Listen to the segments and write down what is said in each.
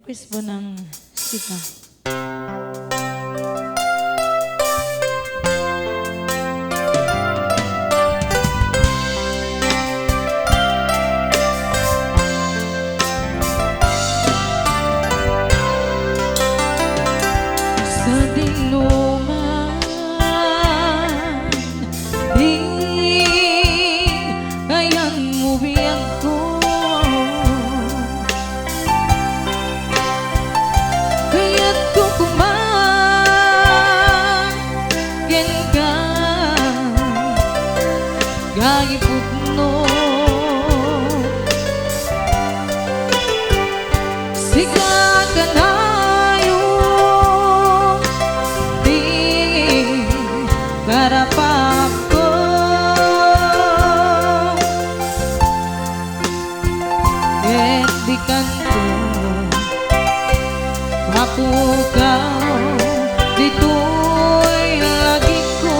Request po ng Sika. Sa dinuman, ayan mo biyang ko. Kaya't ko kumangkin ka, gayipot no. Sikat ka na karapap ko, edikan ko, mapukaw, dito'y lagi ko.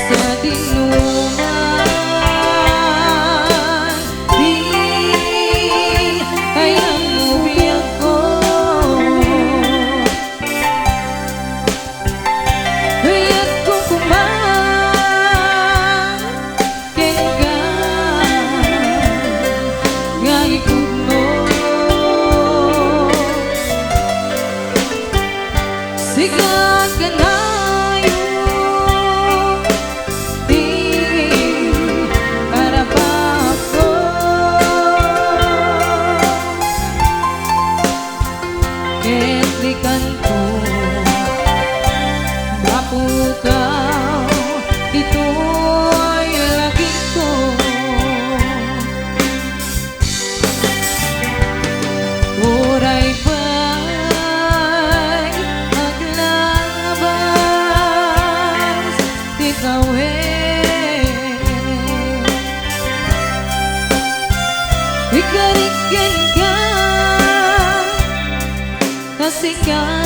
Sa dinuman, ayan mo biyak ko. Kaya't ko kumangkin ka, gayipot mo. Sikat ka na yung harapap ko. Etlikan ko, mapukaw, dito'y lagi ko. Oray ba'y maglabas, ikaw ikarikin ka, nasikat